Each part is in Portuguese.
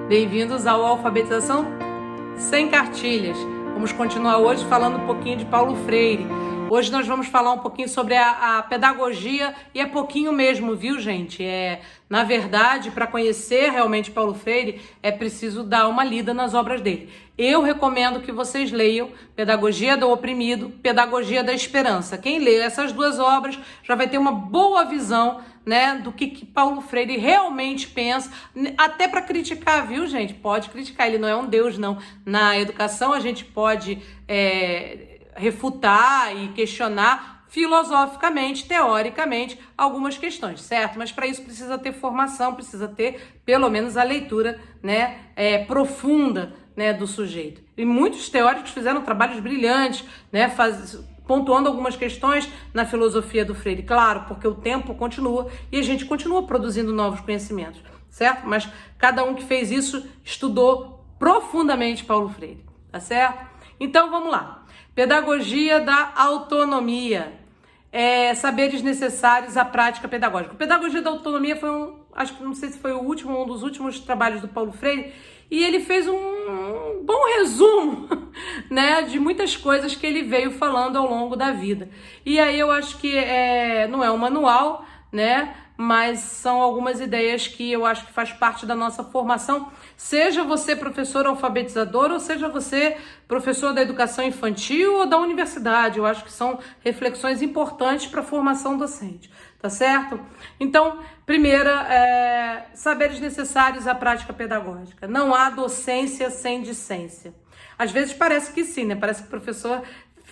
Bem-vindos ao Alfabetização Sem Cartilhas. Vamos continuar hoje falando um pouquinho de Paulo Freire. Hoje nós vamos falar um pouquinho sobre a pedagogia e é pouquinho mesmo, viu, gente? Na verdade, para conhecer realmente Paulo Freire, é preciso dar uma lida nas obras dele. Eu recomendo que vocês leiam Pedagogia do Oprimido, Pedagogia da Esperança. Quem lê essas duas obras já vai ter uma boa visão, né, do que Paulo Freire realmente pensa, até para criticar, viu, gente? Pode criticar, ele não é um deus, não. Na educação a gente pode refutar e questionar filosoficamente, teoricamente, algumas questões, certo? Mas para isso precisa ter formação, precisa ter pelo menos a leitura, né, profunda, né, do sujeito. E muitos teóricos fizeram trabalhos brilhantes, né, pontuando algumas questões na filosofia do Freire, claro, porque o tempo continua e a gente continua produzindo novos conhecimentos, certo? Mas cada um que fez isso estudou profundamente Paulo Freire, tá certo? Então vamos lá. Pedagogia da autonomia. Saberes necessários à prática pedagógica. Pedagogia da autonomia foi acho que não sei se foi um dos últimos trabalhos do Paulo Freire, e ele fez um bom resumo, né, de muitas coisas que ele veio falando ao longo da vida. E aí eu acho que não é um manual, né, mas são algumas ideias que eu acho que faz parte da nossa formação, seja você professor alfabetizador ou seja você professor da educação infantil ou da universidade. Eu acho que são reflexões importantes para a formação docente, tá certo? Então, primeira, saberes necessários à prática pedagógica. Não há docência sem discência. Às vezes parece que sim, né? Parece que o professor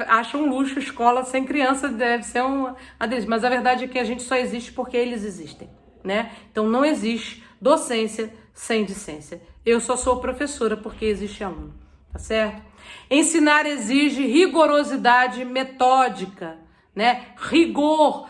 acha um luxo, escola sem criança deve ser uma deles, mas a verdade é que a gente só existe porque eles existem, né? Então não existe docência sem discência. Eu só sou professora porque existe aluno, tá certo? Ensinar exige rigorosidade metódica, né? Rigor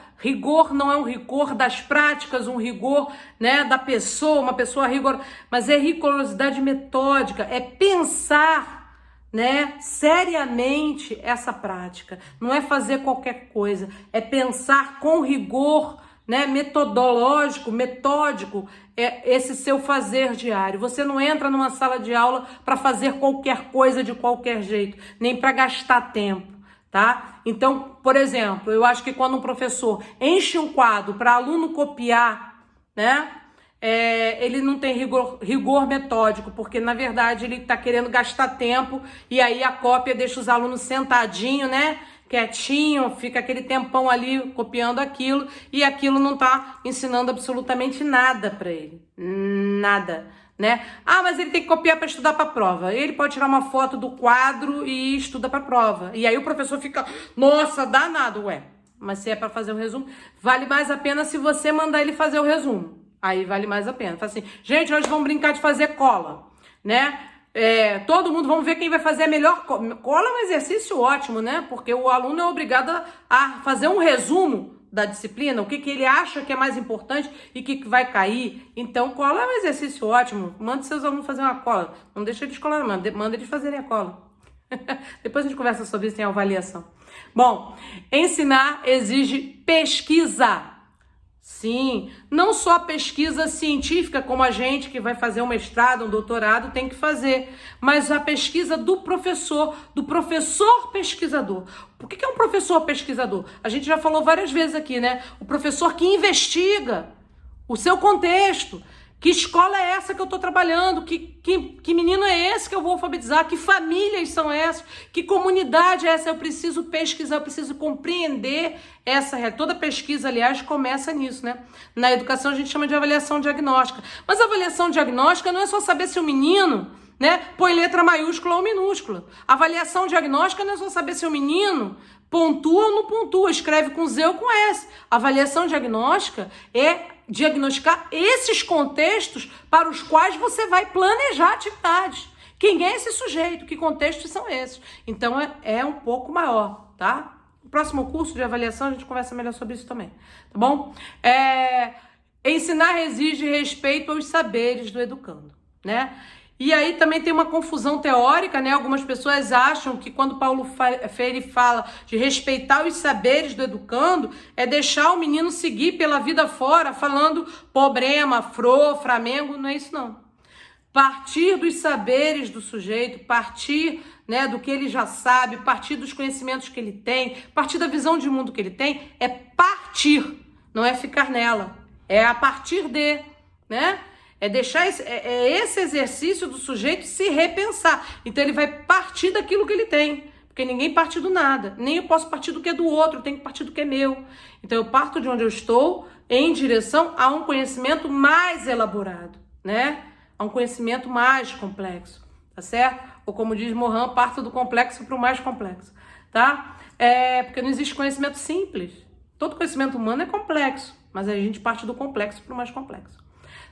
não é um rigor das práticas, um rigor, né, da pessoa, uma pessoa rigor, mas é rigorosidade metódica, é pensar, né, seriamente essa prática. Não é fazer qualquer coisa, é pensar com rigor, né, metodológico, metódico, esse seu fazer diário. Você não entra numa sala de aula para fazer qualquer coisa de qualquer jeito, nem para gastar tempo, tá? Então, por exemplo, eu acho que quando um professor enche um quadro para aluno copiar, né, ele não tem rigor metódico, porque na verdade ele está querendo gastar tempo e aí a cópia deixa os alunos sentadinhos, né, quietinho, fica aquele tempão ali copiando aquilo e aquilo não está ensinando absolutamente nada para ele, nada, né? Ah, mas ele tem que copiar para estudar para a prova. Ele pode tirar uma foto do quadro e estuda para a prova. E aí o professor fica, nossa, danado, ué. Mas se é para fazer um resumo, vale mais a pena se você mandar ele fazer o resumo. Aí vale mais a pena. Fala assim, gente, hoje vamos brincar de fazer cola, né? Todo mundo, vamos ver quem vai fazer a melhor cola. Cola é um exercício ótimo, né? Porque o aluno é obrigado a fazer um resumo da disciplina, o que ele acha que é mais importante e o que vai cair. Então, cola é um exercício ótimo. Manda seus alunos fazer uma cola. Não deixa eles colar, manda eles fazerem a cola. Depois a gente conversa sobre isso em avaliação. Bom, ensinar exige pesquisa. Sim, não só pesquisa científica, como a gente que vai fazer um mestrado, um doutorado, tem que fazer, mas a pesquisa do professor pesquisador. O que é um professor pesquisador? A gente já falou várias vezes aqui, né? O professor que investiga o seu contexto. Que escola é essa que eu estou trabalhando? Que menino é esse que eu vou alfabetizar? Que famílias são essas? Que comunidade é essa? Eu preciso pesquisar, eu preciso compreender essa realidade. Toda pesquisa, aliás, começa nisso, né? Na educação a gente chama de avaliação diagnóstica. Mas a avaliação diagnóstica não é só saber se o menino, né, põe letra maiúscula ou minúscula. A avaliação diagnóstica não é só saber se o menino pontua ou não pontua, escreve com Z ou com S. A avaliação diagnóstica é diagnosticar esses contextos para os quais você vai planejar atividades. Quem é esse sujeito? Que contextos são esses? Então é um pouco maior, tá? No próximo curso de avaliação a gente conversa melhor sobre isso também, tá bom? Ensinar exige respeito aos saberes do educando, né? E aí também tem uma confusão teórica, né? Algumas pessoas acham que quando Paulo Freire fala de respeitar os saberes do educando, é deixar o menino seguir pela vida fora, falando problema, Flamengo, não é isso não. partir dos saberes do sujeito, partir, né, do que ele já sabe, partir dos conhecimentos que ele tem, partir da visão de mundo que ele tem, é partir, não é ficar nela, é a partir de, né? É deixar esse exercício do sujeito se repensar. Então ele vai partir daquilo que ele tem, porque ninguém parte do nada, nem eu posso partir do que é do outro, eu tenho que partir do que é meu. Então eu parto de onde eu estou em direção a um conhecimento mais elaborado, né? A um conhecimento mais complexo, tá certo? Ou como diz Morin, parto do complexo para o mais complexo, tá? Porque não existe conhecimento simples. Todo conhecimento humano é complexo, mas a gente parte do complexo para o mais complexo,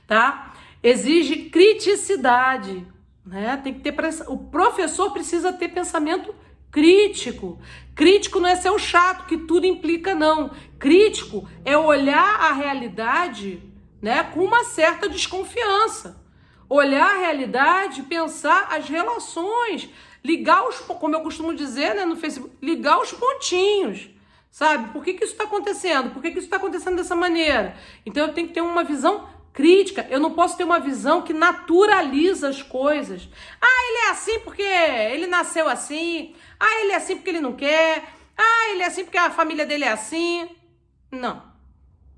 tá? Exige criticidade, né? Tem que ter o professor precisa ter pensamento crítico. Crítico não é ser o chato que tudo implica, não. Crítico é olhar a realidade, né, com uma certa desconfiança. Olhar a realidade, pensar as relações, ligar os, como eu costumo dizer, né, no Facebook, ligar os pontinhos, sabe? Por que isso está acontecendo? Por que isso está acontecendo dessa maneira? Então eu tenho que ter uma visão crítica. Eu não posso ter uma visão que naturaliza as coisas. Ah, ele é assim porque ele nasceu assim. Ah, ele é assim porque ele não quer. Ah, ele é assim porque a família dele é assim. Não,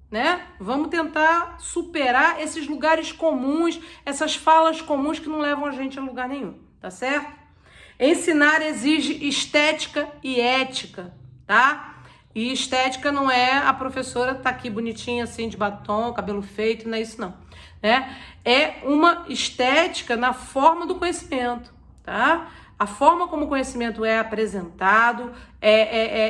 né? Vamos tentar superar esses lugares comuns, essas falas comuns que não levam a gente a lugar nenhum, tá certo? Ensinar exige estética e ética, tá? E estética não é a professora tá aqui bonitinha assim de batom, cabelo feito, não é isso não, né? É uma estética na forma do conhecimento, tá? A forma como o conhecimento é apresentado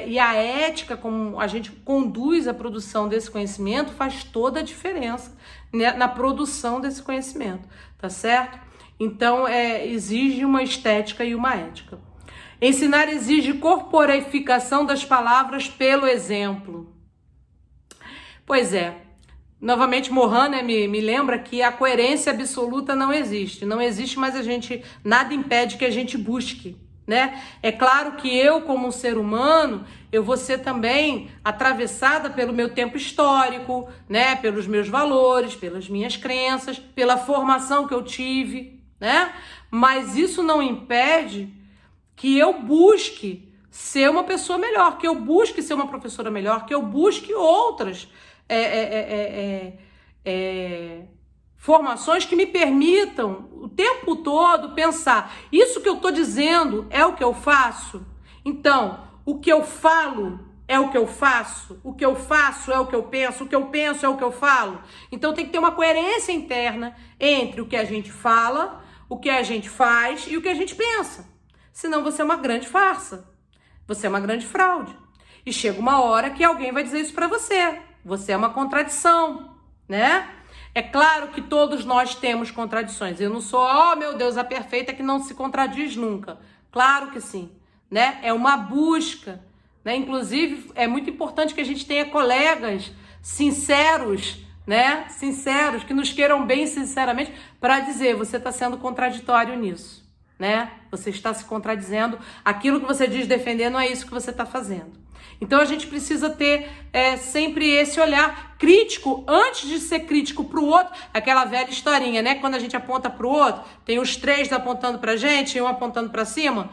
e a ética como a gente conduz a produção desse conhecimento faz toda a diferença, né, na produção desse conhecimento, tá certo? Então, exige uma estética e uma ética. Ensinar exige corporificação das palavras pelo exemplo. Pois é, novamente Morin, né, me lembra que a coerência absoluta não existe. Não existe, mas nada impede que a gente busque, né? É claro que eu, como um ser humano, eu vou ser também atravessada pelo meu tempo histórico, né? Pelos meus valores, pelas minhas crenças, pela formação que eu tive, né? Mas isso não impede que eu busque ser uma pessoa melhor, que eu busque ser uma professora melhor, que eu busque outras formações que me permitam o tempo todo pensar, isso que eu estou dizendo é o que eu faço? Então, o que eu falo é o que eu faço? O que eu faço é o que eu penso? O que eu penso é o que eu falo? Então tem que ter uma coerência interna entre o que a gente fala, o que a gente faz e o que a gente pensa. Senão você é uma grande farsa, você é uma grande fraude. E chega uma hora que alguém vai dizer isso para você. Você é uma contradição, né? É claro que todos nós temos contradições. Eu não sou, oh meu Deus, a perfeita que não se contradiz nunca. Claro que sim, né? É uma busca, né? Inclusive, é muito importante que a gente tenha colegas sinceros, né? Sinceros, que nos queiram bem sinceramente, para dizer, você está sendo contraditório nisso, né? Você está se contradizendo, aquilo que você diz defender não é isso que você está fazendo. Então a gente precisa ter sempre esse olhar crítico, antes de ser crítico para o outro, aquela velha historinha, né? Quando a gente aponta para o outro, tem os 3 apontando para a gente e um apontando para cima.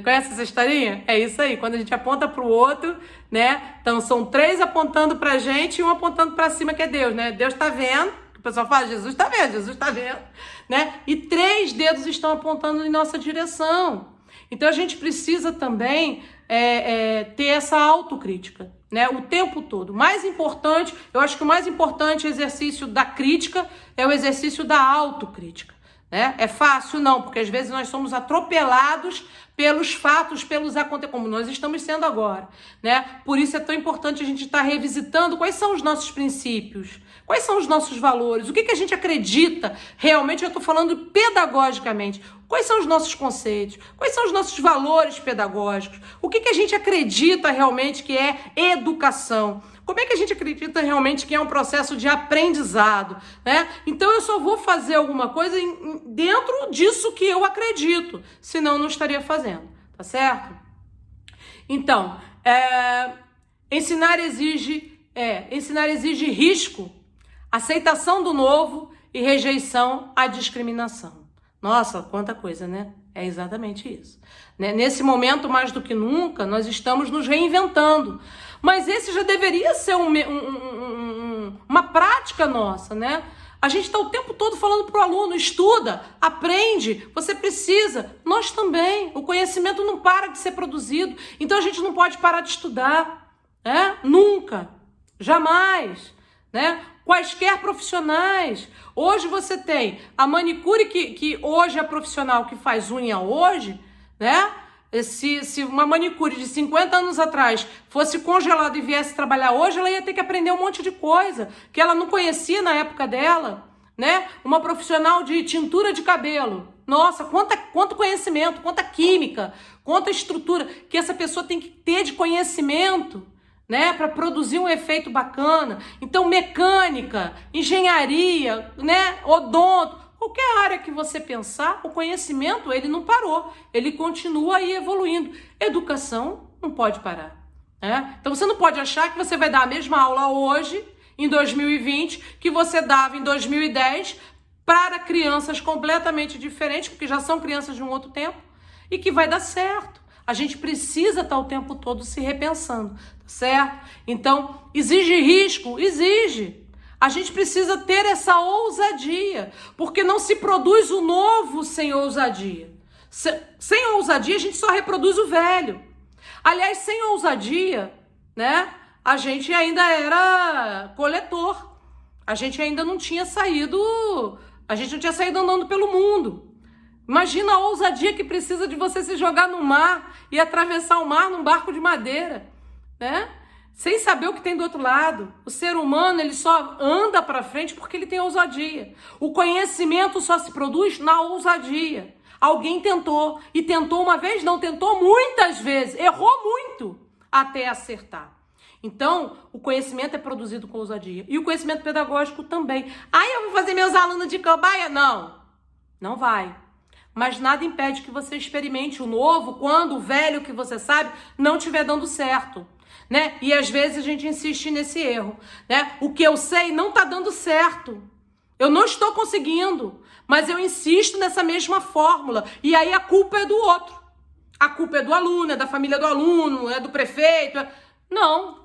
Conhece essa historinha? É isso aí, quando a gente aponta para o outro, né? Então são 3 apontando para a gente e um apontando para cima, que é Deus, né? Deus está vendo. O pessoal fala, Jesus está vendo, né? E 3 dedos estão apontando em nossa direção. Então a gente precisa também ter essa autocrítica, né? O tempo todo. Mais importante, eu acho que o mais importante exercício da crítica é o exercício da autocrítica, né? É fácil? Não, porque às vezes nós somos atropelados pelos fatos, pelos acontecimentos, como nós estamos sendo agora, né? Por isso é tão importante a gente estar revisitando quais são os nossos princípios, quais são os nossos valores, o que a gente acredita realmente, eu estou falando pedagogicamente, quais são os nossos conceitos, quais são os nossos valores pedagógicos, o que a gente acredita realmente que é educação, como é que a gente acredita realmente que é um processo de aprendizado, né? Então eu só vou fazer alguma coisa dentro disso que eu acredito, senão eu não estaria fazendo, tá certo? Então, ensinar exige risco, aceitação do novo e rejeição à discriminação, Nossa, quanta coisa, né? É exatamente isso. Nesse momento, mais do que nunca, nós estamos nos reinventando. Mas esse já deveria ser uma prática nossa, né? A gente está o tempo todo falando para o aluno, estuda, aprende, você precisa. Nós também. O conhecimento não para de ser produzido. Então a gente não pode parar de estudar, né? Nunca, jamais, né? Quaisquer profissionais. Hoje você tem a manicure que hoje é profissional que faz unha hoje, né? Se uma manicure de 50 anos atrás fosse congelada e viesse trabalhar hoje, ela ia ter que aprender um monte de coisa que ela não conhecia na época dela, né? Uma profissional de tintura de cabelo. Nossa, quanto conhecimento, quanta química, quanta estrutura que essa pessoa tem que ter de conhecimento, né, para produzir um efeito bacana. Então, mecânica, engenharia, né, odonto, qualquer área que você pensar, o conhecimento, ele não parou, ele continua aí evoluindo. Educação não pode parar, né? Então, você não pode achar que você vai dar a mesma aula hoje, em 2020, que você dava em 2010 para crianças completamente diferentes, porque já são crianças de um outro tempo, e que vai dar certo. A gente precisa estar o tempo todo se repensando, tá certo? Então, exige risco? Exige. A gente precisa ter essa ousadia, porque não se produz o novo sem ousadia. Sem ousadia, a gente só reproduz o velho. Aliás, sem ousadia, né? A gente ainda era coletor. A gente ainda não tinha saído, andando pelo mundo. Imagina a ousadia que precisa de você se jogar no mar e atravessar o mar num barco de madeira, né? Sem saber o que tem do outro lado. O ser humano, ele só anda para frente porque ele tem ousadia. O conhecimento só se produz na ousadia. Alguém tentou, e tentou uma vez, não, tentou muitas vezes, errou muito até acertar. Então, o conhecimento é produzido com ousadia. E o conhecimento pedagógico também. Eu vou fazer meus alunos de cobaia? Não, não vai. Mas nada impede que você experimente o novo quando o velho que você sabe não estiver dando certo, né? E às vezes a gente insiste nesse erro, né? O que eu sei não está dando certo. Eu não estou conseguindo, mas eu insisto nessa mesma fórmula. E aí a culpa é do outro. A culpa é do aluno, é da família do aluno, é do prefeito. Não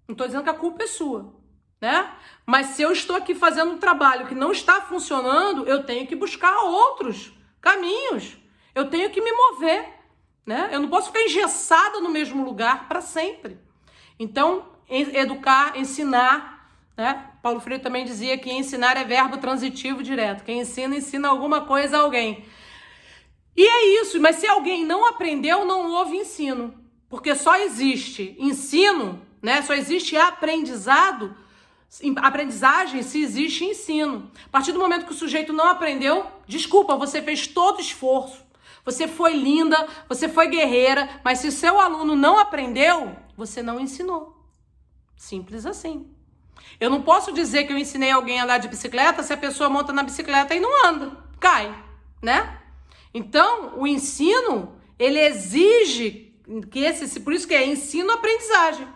estou dizendo que a culpa é sua, né? Mas se eu estou aqui fazendo um trabalho que não está funcionando, eu tenho que buscar outros caminhos. Eu tenho que me mover, né? Eu não posso ficar engessada no mesmo lugar para sempre. Então, educar, ensinar, né? Paulo Freire também dizia que ensinar é verbo transitivo direto. Quem ensina, ensina alguma coisa a alguém. E é isso, mas se alguém não aprendeu, não houve ensino. Porque só existe ensino, né? Só existe aprendizagem se existe ensino. A partir do momento que o sujeito não aprendeu, desculpa, você fez todo esforço, você foi linda, você foi guerreira, mas se o seu aluno não aprendeu, você não ensinou. Simples assim. Eu não posso dizer que eu ensinei alguém a andar de bicicleta se a pessoa monta na bicicleta e não anda, cai, né? Então, o ensino, ele exige que por isso que é ensino-aprendizagem.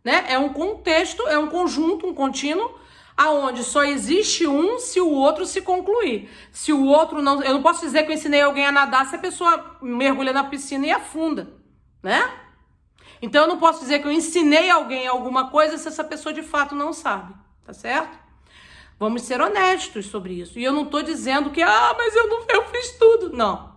Né? É um contexto, é um conjunto, um contínuo, aonde só existe um se o outro se concluir. Se o outro não... Eu não posso dizer que eu ensinei alguém a nadar se a pessoa mergulha na piscina e afunda, né? Então eu não posso dizer que eu ensinei alguém alguma coisa se essa pessoa de fato não sabe, tá certo? Vamos ser honestos sobre isso. E eu não tô dizendo que, mas eu fiz tudo. Não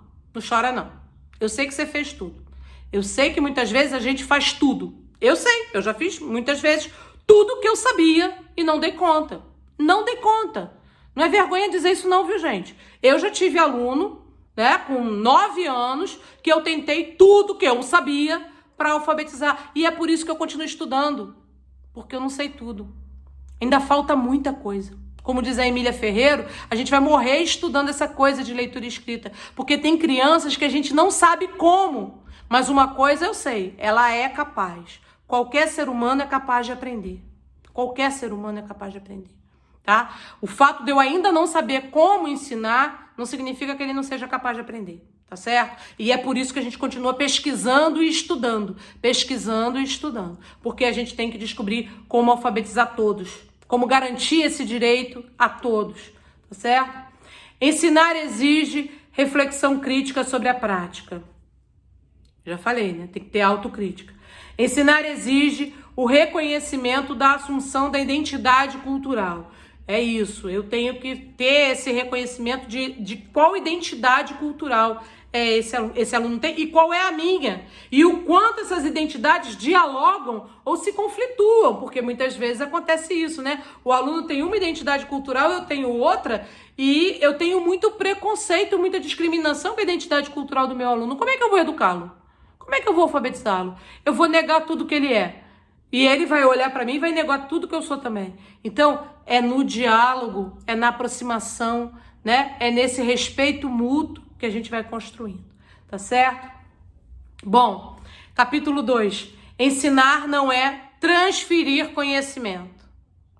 chora não. Eu sei que você fez tudo. Eu sei que muitas vezes a gente faz tudo. Eu sei, eu já fiz muitas vezes tudo que eu sabia e não dei conta. Não dei conta. Não é vergonha dizer isso não, viu, gente? Eu já tive aluno, né, com 9 anos, que eu tentei tudo que eu sabia para alfabetizar. E é por isso que eu continuo estudando. Porque eu não sei tudo. Ainda falta muita coisa. Como diz a Emília Ferreiro, a gente vai morrer estudando essa coisa de leitura e escrita. Porque tem crianças que a gente não sabe como. Mas uma coisa eu sei, ela é capaz. Qualquer ser humano é capaz de aprender. Qualquer ser humano é capaz de aprender, tá? O fato de eu ainda não saber como ensinar não significa que ele não seja capaz de aprender, tá certo? E é por isso que a gente continua pesquisando e estudando. Pesquisando e estudando. Porque a gente tem que descobrir como alfabetizar todos. Como garantir esse direito a todos, tá certo? Ensinar exige reflexão crítica sobre a prática. Já falei, né? Tem que ter autocrítica. Ensinar exige o reconhecimento da assunção da identidade cultural. É isso, eu tenho que ter esse reconhecimento de qual identidade cultural esse aluno tem e qual é a minha. E o quanto essas identidades dialogam ou se conflituam, porque muitas vezes acontece isso, né? O aluno tem uma identidade cultural, eu tenho outra, e eu tenho muito preconceito, muita discriminação com a identidade cultural do meu aluno. Como é que eu vou educá-lo? Como é que eu vou alfabetizá-lo? Eu vou negar tudo que ele é. E ele vai olhar para mim e vai negar tudo que eu sou também. Então, é no diálogo, é na aproximação, né? É nesse respeito mútuo que a gente vai construindo, tá certo? Bom, capítulo 2. Ensinar não é transferir conhecimento,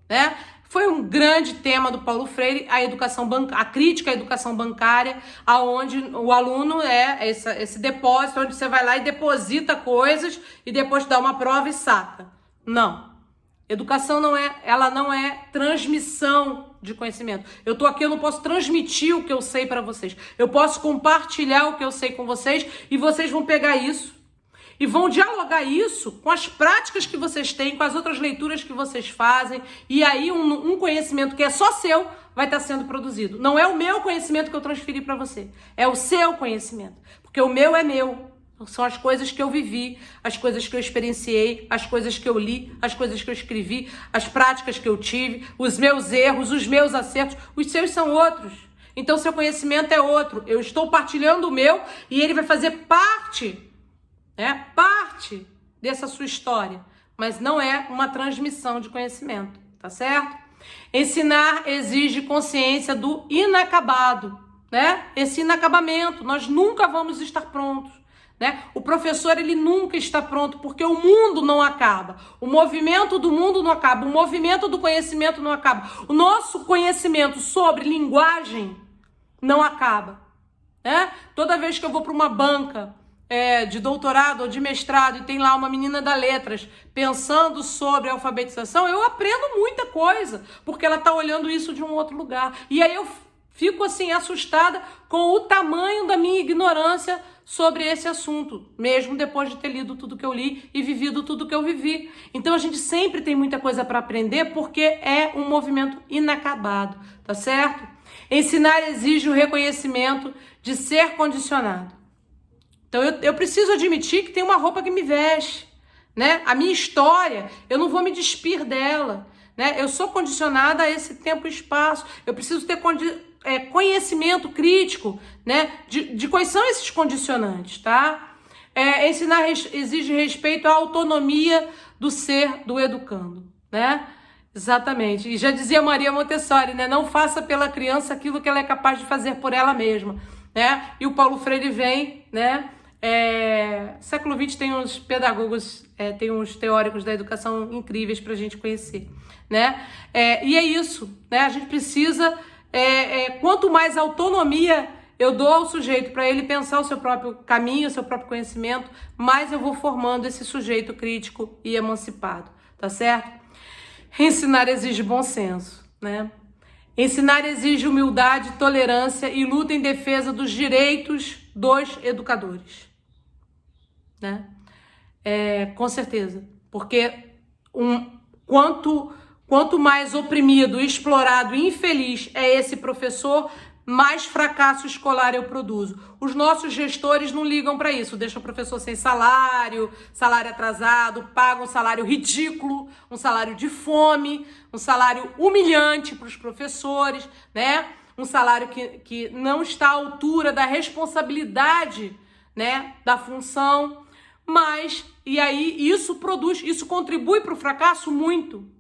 né? Foi um grande tema do Paulo Freire, a crítica à educação bancária, aonde o aluno é esse depósito, onde você vai lá e deposita coisas e depois dá uma prova e saca. Não. Educação não é transmissão de conhecimento. Eu tô aqui, eu não posso transmitir o que eu sei para vocês. Eu posso compartilhar o que eu sei com vocês e vocês vão pegar isso e vão dialogar isso com as práticas que vocês têm, com as outras leituras que vocês fazem, e aí um conhecimento que é só seu vai estar sendo produzido. Não é o meu conhecimento que eu transferi para você, é o seu conhecimento, porque o meu é meu. São as coisas que eu vivi, as coisas que eu experienciei, as coisas que eu li, as coisas que eu escrevi, as práticas que eu tive, os meus erros, os meus acertos. Os seus são outros. Então, seu conhecimento é outro. Eu estou partilhando o meu e ele vai fazer parte dessa sua história. Mas não é uma transmissão de conhecimento, tá certo? Ensinar exige consciência do inacabado, né? Esse inacabamento, nós nunca vamos estar prontos. Né? O professor, ele nunca está pronto, porque o mundo não acaba, o movimento do mundo não acaba, o movimento do conhecimento não acaba, o nosso conhecimento sobre linguagem não acaba, né? Toda vez que eu vou para uma banca de doutorado ou de mestrado e tem lá uma menina da letras pensando sobre alfabetização, eu aprendo muita coisa, porque ela está olhando isso de um outro lugar, e aí eu fico assim assustada com o tamanho da minha ignorância sobre esse assunto, mesmo depois de ter lido tudo que eu li e vivido tudo que eu vivi. Então a gente sempre tem muita coisa para aprender, porque é um movimento inacabado, tá certo? Ensinar exige o reconhecimento de ser condicionado. Então eu preciso admitir que tem uma roupa que me veste, né? A minha história, eu não vou me despir dela, né? Eu sou condicionada a esse tempo e espaço. Eu preciso ter conhecimento crítico, né, de quais são esses condicionantes, tá? Ensinar exige respeito à autonomia do ser do educando, né? Exatamente. E já dizia Maria Montessori, né? Não faça pela criança aquilo que ela é capaz de fazer por ela mesma, né? E o Paulo Freire vem, né? Século XX tem uns pedagogos, tem uns teóricos da educação incríveis para a gente conhecer, né? E é isso, né? A gente precisa... quanto mais autonomia eu dou ao sujeito para ele pensar o seu próprio caminho, o seu próprio conhecimento, mais eu vou formando esse sujeito crítico e emancipado, tá certo? Ensinar exige bom senso, né? Ensinar exige humildade, tolerância e luta em defesa dos direitos dos educadores, né? Com certeza, porque quanto mais oprimido, explorado e infeliz é esse professor, mais fracasso escolar eu produzo. Os nossos gestores não ligam para isso, deixam o professor sem salário, salário atrasado, pagam um salário ridículo, um salário de fome, um salário humilhante para os professores, né? Um salário que não está à altura da responsabilidade, né, da função, mas, e aí isso contribui para o fracasso muito,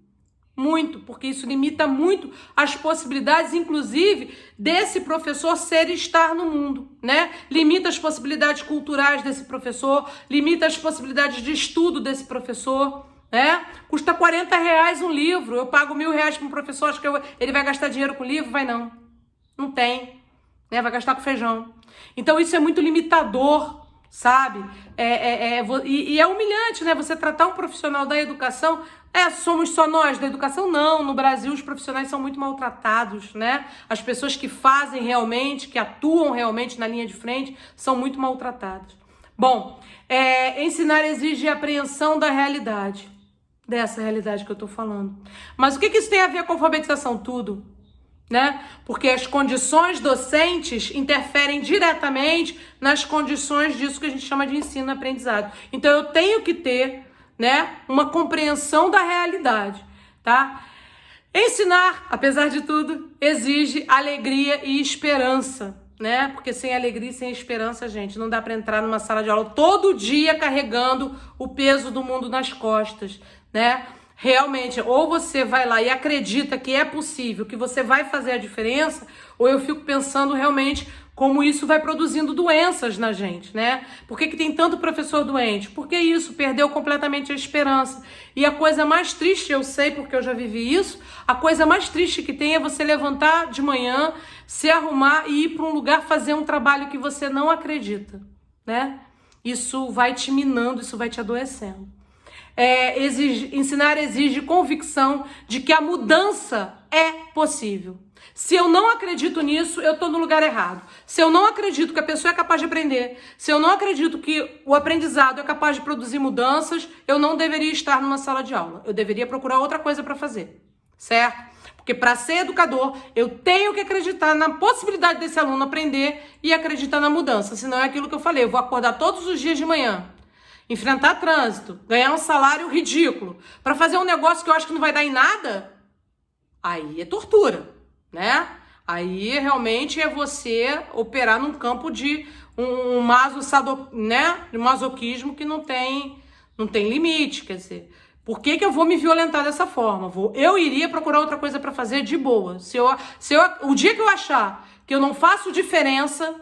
porque isso limita muito as possibilidades, inclusive, desse professor ser e estar no mundo, né? Limita as possibilidades culturais desse professor, limita as possibilidades de estudo desse professor, né? Custa R$40 um livro, eu pago R$1.000 para um professor, acho que ele vai gastar dinheiro com livro? Vai não tem, né? Vai gastar com feijão. Então isso é muito limitador, sabe? E é humilhante, né? Você tratar um profissional da educação, somos só nós da educação? Não, no Brasil os profissionais são muito maltratados, né? As pessoas que fazem realmente, que atuam realmente na linha de frente, são muito maltratadas. Bom, ensinar exige apreensão da realidade, dessa realidade que eu tô falando. Mas o que isso tem a ver com alfabetização? Tudo, né? Porque as condições docentes interferem diretamente nas condições disso que a gente chama de ensino e aprendizado. Então eu tenho que ter, né, uma compreensão da realidade, tá? Ensinar, apesar de tudo, exige alegria e esperança, né? Porque sem alegria e sem esperança, gente, não dá para entrar numa sala de aula todo dia carregando o peso do mundo nas costas, né? Realmente, ou você vai lá e acredita que é possível, que você vai fazer a diferença, ou eu fico pensando realmente como isso vai produzindo doenças na gente, né? Por que tem tanto professor doente? Porque isso, perdeu completamente a esperança. E a coisa mais triste, eu sei porque eu já vivi isso, a coisa mais triste que tem é você levantar de manhã, se arrumar e ir para um lugar fazer um trabalho que você não acredita, né? Isso vai te minando, isso vai te adoecendo. Ensinar exige convicção de que a mudança é possível. Se eu não acredito nisso, eu estou no lugar errado. Se eu não acredito que a pessoa é capaz de aprender, se eu não acredito que o aprendizado é capaz de produzir mudanças, eu não deveria estar numa sala de aula. Eu deveria procurar outra coisa para fazer, certo? Porque para ser educador, eu tenho que acreditar na possibilidade desse aluno aprender e acreditar na mudança. Senão é aquilo que eu falei, eu vou acordar todos os dias de manhã, enfrentar trânsito, ganhar um salário ridículo, para fazer um negócio que eu acho que não vai dar em nada, aí é tortura, né? Aí realmente é você operar num campo de um masoquismo que não tem limite, quer dizer, por que eu vou me violentar dessa forma? Eu iria procurar outra coisa para fazer de boa. O dia que eu achar que eu não faço diferença,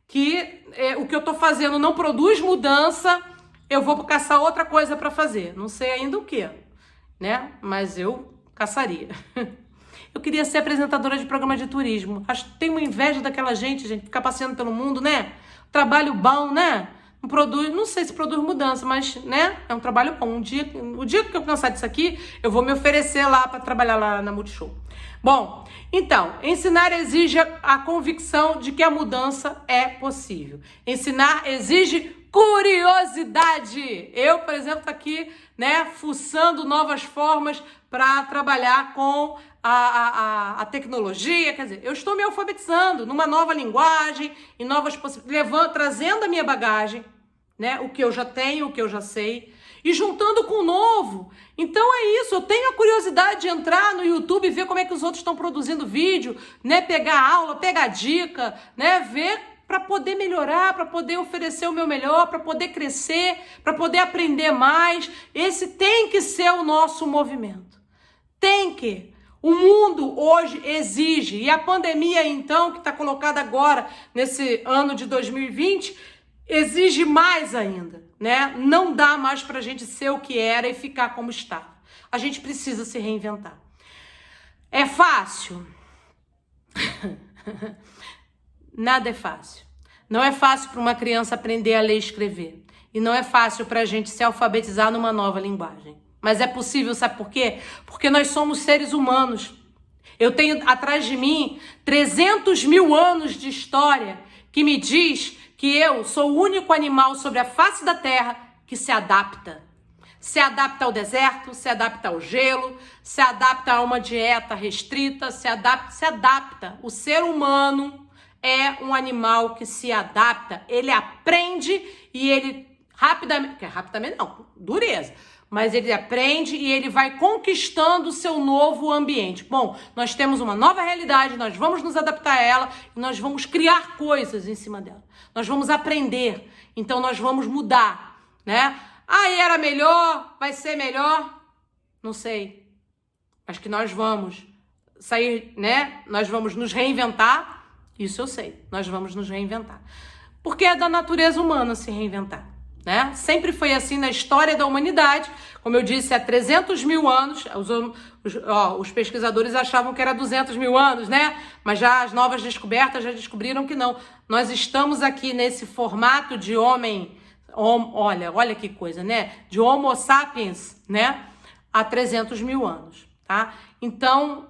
que o que eu tô fazendo não produz mudança, eu vou caçar outra coisa para fazer. Não sei ainda o que, né? Mas eu caçaria. Eu queria ser apresentadora de programa de turismo. Tenho uma inveja daquela gente, ficar passeando pelo mundo, né? Trabalho bom, né? Não sei se produz mudança, mas, né? É um trabalho bom. O dia que eu cansar disso aqui, eu vou me oferecer lá para trabalhar lá na Multishow. Bom, então, ensinar exige a convicção de que a mudança é possível. Ensinar exige curiosidade. Eu, por exemplo, tô aqui, né, fuçando novas formas para trabalhar com a tecnologia, quer dizer, eu estou me alfabetizando numa nova linguagem, em novas possibilidades, trazendo a minha bagagem, né, o que eu já tenho, o que eu já sei, e juntando com o novo. Então é isso, eu tenho a curiosidade de entrar no YouTube e ver como é que os outros estão produzindo vídeo, né, pegar aula, pegar dica, né, ver para poder melhorar, para poder oferecer o meu melhor, para poder crescer, para poder aprender mais. Esse tem que ser o nosso movimento. Tem que. O mundo hoje exige, e a pandemia então, que está colocada agora nesse ano de 2020, exige mais ainda, né? Não dá mais para a gente ser o que era e ficar como estava. A gente precisa se reinventar. É fácil? Nada é fácil. Não é fácil para uma criança aprender a ler e escrever. E não é fácil para a gente se alfabetizar numa nova linguagem. Mas é possível, sabe por quê? Porque nós somos seres humanos. Eu tenho atrás de mim 300 mil anos de história que me diz que eu sou o único animal sobre a face da Terra que se adapta. Se adapta ao deserto, se adapta ao gelo, se adapta a uma dieta restrita, se adapta. O ser humano é um animal que se adapta. Ele aprende e ele rapidamente não, dureza. Mas ele aprende e ele vai conquistando o seu novo ambiente. Bom, nós temos uma nova realidade, nós vamos nos adaptar a ela e nós vamos criar coisas em cima dela. Nós vamos aprender, então nós vamos mudar, né? Era melhor, vai ser melhor? Não sei. Acho que nós vamos sair, né? Nós vamos nos reinventar, isso eu sei. Nós vamos nos reinventar. Porque é da natureza humana se reinventar. né? Sempre foi assim na história da humanidade. Como eu disse, há 300 mil anos, os pesquisadores achavam que era 200 mil anos, né? Mas já as novas descobertas já descobriram que não. Nós estamos aqui nesse formato de olha que coisa, né? De Homo sapiens, né? Há 300 mil anos, tá? Então,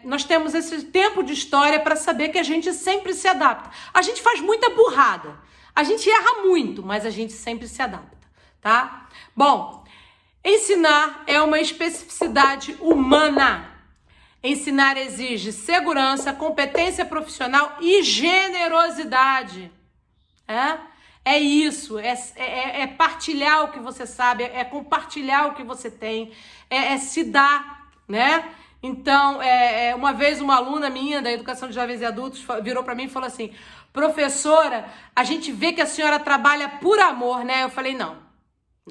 nós temos esse tempo de história para saber que a gente sempre se adapta. A gente faz muita burrada, a gente erra muito, mas a gente sempre se adapta, tá? Bom, ensinar é uma especificidade humana. Ensinar exige segurança, competência profissional e generosidade. É isso, é partilhar o que você sabe, é compartilhar o que você tem, é se dar, né? Então, uma vez uma aluna minha da Educação de Jovens e Adultos virou para mim e falou assim: professora, a gente vê que a senhora trabalha por amor, né? Eu falei, não,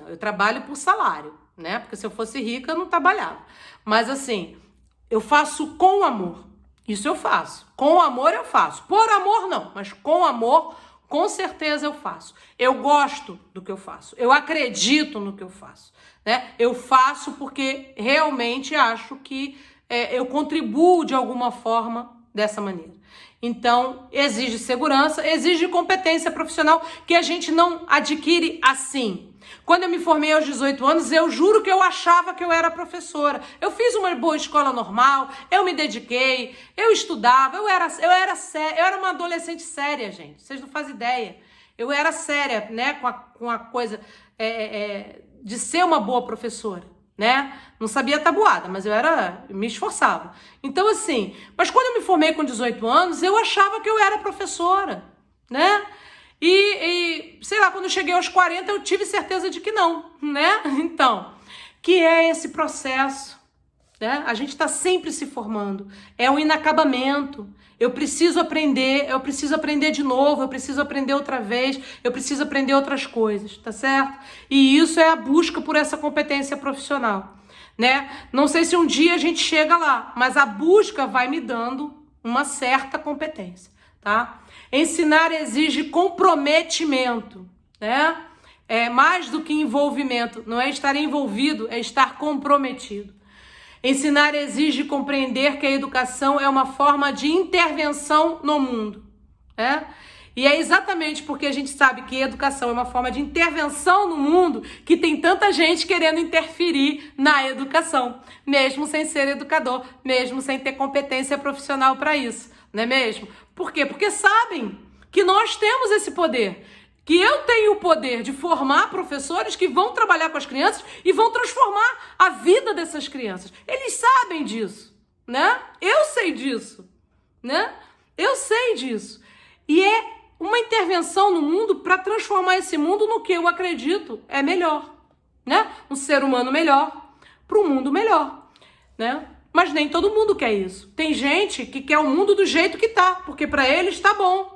eu trabalho por salário, né? Porque se eu fosse rica, eu não trabalhava. Mas assim, eu faço com amor, isso eu faço. Com amor eu faço, por amor não, mas com amor com certeza eu faço. Eu gosto do que eu faço. Eu acredito no que eu faço, né? Eu faço porque realmente acho que eu contribuo de alguma forma dessa maneira. Então, exige segurança, exige competência profissional que a gente não adquire assim. Quando eu me formei aos 18 anos, eu juro que eu achava que eu era professora. Eu fiz uma boa escola normal, eu me dediquei, eu estudava, eu era uma adolescente séria, gente. Vocês não fazem ideia. Eu era séria, né, com a coisa de ser uma boa professora, né? Não sabia tabuada, mas eu me esforçava. Então, assim, mas quando eu me formei com 18 anos, eu achava que eu era professora, né? E sei lá, quando eu cheguei aos 40, eu tive certeza de que não, né? Então, que é esse processo, né? A gente está sempre se formando, é um inacabamento. Eu preciso aprender de novo, eu preciso aprender outra vez, eu preciso aprender outras coisas, tá certo? E isso é a busca por essa competência profissional, né? Não sei se um dia a gente chega lá, mas a busca vai me dando uma certa competência, tá? Ensinar exige comprometimento, né? É mais do que envolvimento, não é estar envolvido, é estar comprometido. Ensinar exige compreender que a educação é uma forma de intervenção no mundo, né? E é exatamente porque a gente sabe que a educação é uma forma de intervenção no mundo que tem tanta gente querendo interferir na educação, mesmo sem ser educador, mesmo sem ter competência profissional para isso, não é mesmo? Por quê? Porque sabem que nós temos esse poder, que eu tenho o poder de formar professores que vão trabalhar com as crianças e vão transformar a vida dessas crianças. Eles sabem disso, né? Eu sei disso, né? Eu sei disso. E é uma intervenção no mundo para transformar esse mundo no que eu acredito é melhor, né? Um ser humano melhor para um mundo melhor, né? Mas nem todo mundo quer isso. Tem gente que quer o mundo do jeito que tá, porque para eles tá bom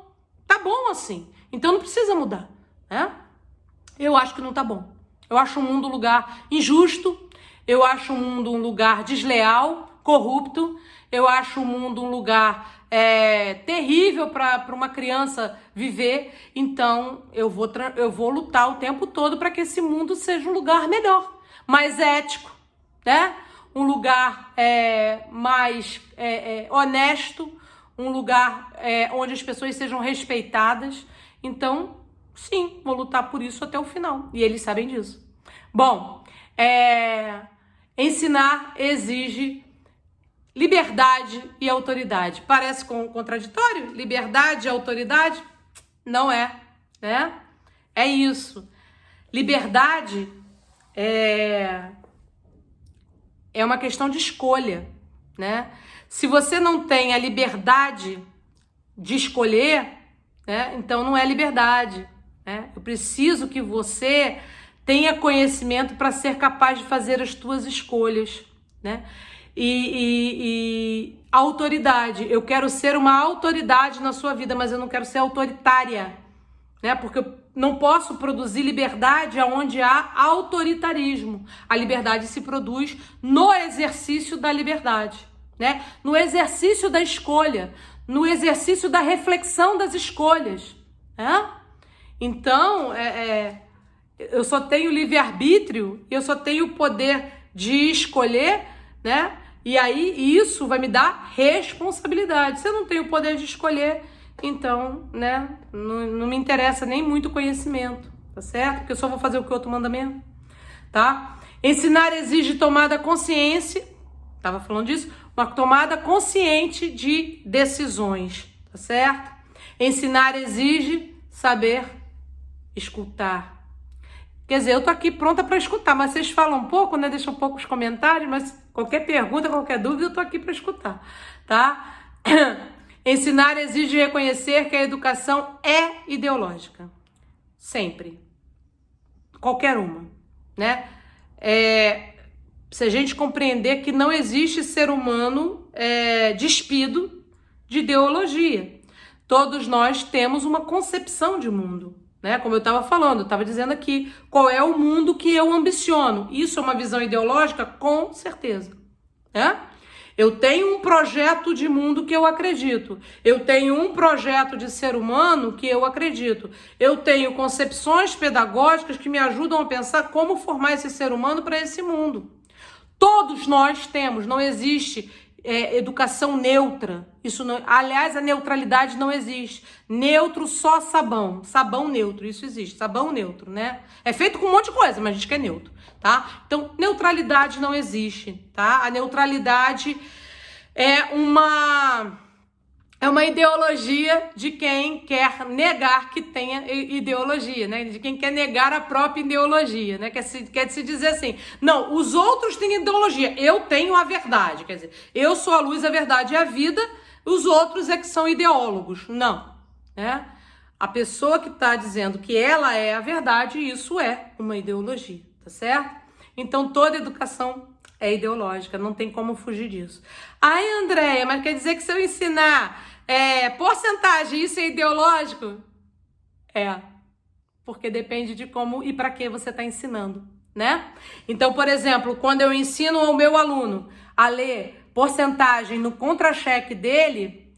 assim. Então não precisa mudar, né? Eu acho que não tá bom. Eu acho o mundo um lugar injusto, eu acho o mundo um lugar desleal, corrupto, eu acho o mundo um lugar terrível para uma criança viver. Então eu vou lutar o tempo todo para que esse mundo seja um lugar melhor, mais ético, né? Um lugar mais honesto, um lugar onde as pessoas sejam respeitadas. Então, sim, vou lutar por isso até o final. E eles sabem disso. Bom, ensinar exige liberdade e autoridade. Parece contraditório? Liberdade e autoridade? Não é, né? É isso. Liberdade é uma questão de escolha, né? Se você não tem a liberdade de escolher, né, então não é liberdade, né? Eu preciso que você tenha conhecimento para ser capaz de fazer as tuas escolhas, né? E autoridade, eu quero ser uma autoridade na sua vida, mas eu não quero ser autoritária, né? Porque eu não posso produzir liberdade onde há autoritarismo. A liberdade se produz no exercício da liberdade, né? No exercício da escolha, no exercício da reflexão das escolhas, né? Então, eu só tenho livre-arbítrio, eu só tenho o poder de escolher, né? E aí isso vai me dar responsabilidade. Se eu não tenho o poder de escolher, então, né, não me interessa nem muito conhecimento, tá certo? Porque eu só vou fazer o que o outro manda mesmo, tá? Ensinar exige tomada consciência, tava falando disso, uma tomada consciente de decisões, tá certo? Ensinar exige saber escutar. Quer dizer, eu tô aqui pronta para escutar, mas vocês falam um pouco, né? Deixam um pouco os comentários, mas qualquer pergunta, qualquer dúvida, eu tô aqui para escutar, tá? Ensinar exige reconhecer que a educação é ideológica. Sempre. Qualquer uma, né? Se a gente compreender que não existe ser humano despido de ideologia. Todos nós temos uma concepção de mundo, né? Como eu estava falando, eu estava dizendo aqui, qual é o mundo que eu ambiciono? Isso é uma visão ideológica? Com certeza, né? Eu tenho um projeto de mundo que eu acredito. Eu tenho um projeto de ser humano que eu acredito. Eu tenho concepções pedagógicas que me ajudam a pensar como formar esse ser humano para esse mundo. Todos nós temos, não existe educação neutra. Isso não, aliás, a neutralidade não existe. Neutro só sabão. Sabão neutro, isso existe. Sabão neutro, né? É feito com um monte de coisa, mas a gente quer neutro, tá? Então, neutralidade não existe, tá? A neutralidade é uma ideologia de quem quer negar que tenha ideologia, né? De quem quer negar a própria ideologia, né? Quer se dizer assim, não, os outros têm ideologia, eu tenho a verdade, quer dizer, eu sou a luz, a verdade e a vida, os outros é que são ideólogos. Não, né? A pessoa que está dizendo que ela é a verdade, isso é uma ideologia, tá certo? Então, toda educação é ideológica, não tem como fugir disso. Ai, Andréia, mas quer dizer que se eu ensinar porcentagem, isso é ideológico? Porque depende de como e para que você está ensinando, né? Então, por exemplo, quando eu ensino ao meu aluno a ler porcentagem no contra-cheque dele,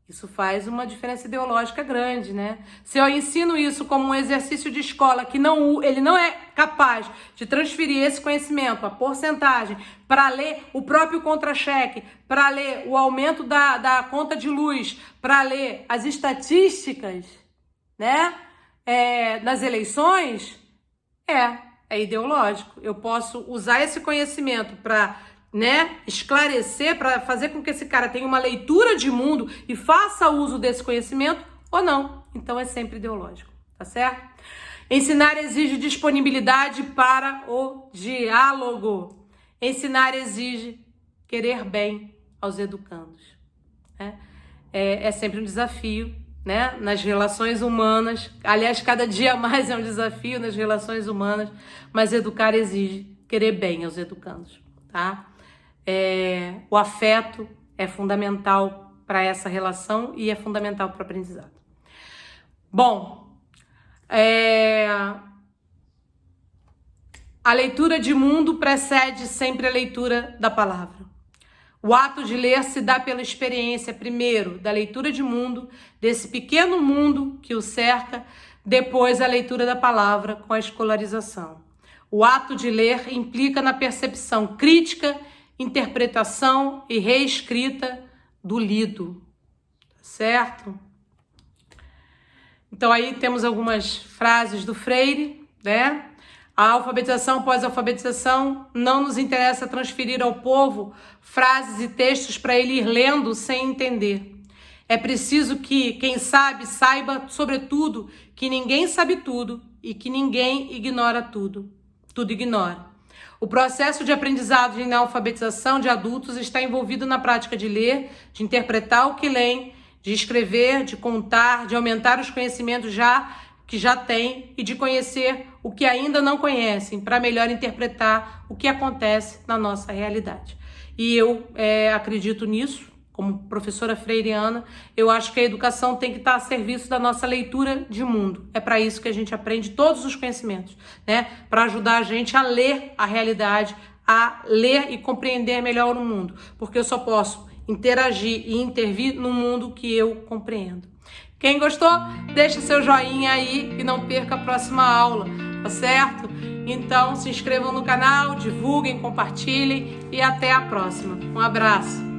isso faz uma diferença ideológica grande, né? Se eu ensino isso como um exercício de escola que ele não é capaz de transferir esse conhecimento, a porcentagem, para ler o próprio contra-cheque, para ler o aumento da conta de luz, para ler as estatísticas, né? Das eleições, é ideológico. Eu posso usar esse conhecimento para esclarecer, para fazer com que esse cara tenha uma leitura de mundo e faça uso desse conhecimento ou não. Então é sempre ideológico, tá certo? Ensinar exige disponibilidade para o diálogo. Ensinar exige querer bem aos educandos, né? É sempre um desafio, né? Nas relações humanas. Aliás, cada dia mais é um desafio nas relações humanas, mas educar exige querer bem aos educandos, tá? O afeto é fundamental para essa relação e é fundamental para o aprendizado. Bom, a leitura de mundo precede sempre a leitura da palavra. O ato de ler se dá pela experiência, primeiro, da leitura de mundo, desse pequeno mundo que o cerca, depois a leitura da palavra com a escolarização. O ato de ler implica na percepção crítica, interpretação e reescrita do lido, certo? Então aí temos algumas frases do Freire, né? A alfabetização pós-alfabetização não nos interessa transferir ao povo frases e textos para ele ir lendo sem entender. É preciso que quem sabe saiba, sobretudo, que ninguém sabe tudo e que ninguém ignora tudo. Tudo ignora. O processo de aprendizado e alfabetização de adultos está envolvido na prática de ler, de interpretar o que leem, de escrever, de contar, de aumentar os conhecimentos que já têm e de conhecer o que ainda não conhecem, para melhor interpretar o que acontece na nossa realidade. E eu acredito nisso, como professora freiriana, eu acho que a educação tem que estar a serviço da nossa leitura de mundo. É para isso que a gente aprende todos os conhecimentos, né? Para ajudar a gente a ler a realidade, a ler e compreender melhor o mundo. Porque eu só posso interagir e intervir no mundo que eu compreendo. Quem gostou, deixa seu joinha aí e não perca a próxima aula. tá certo? Então se inscrevam no canal, divulguem, compartilhem e até a próxima. Um abraço!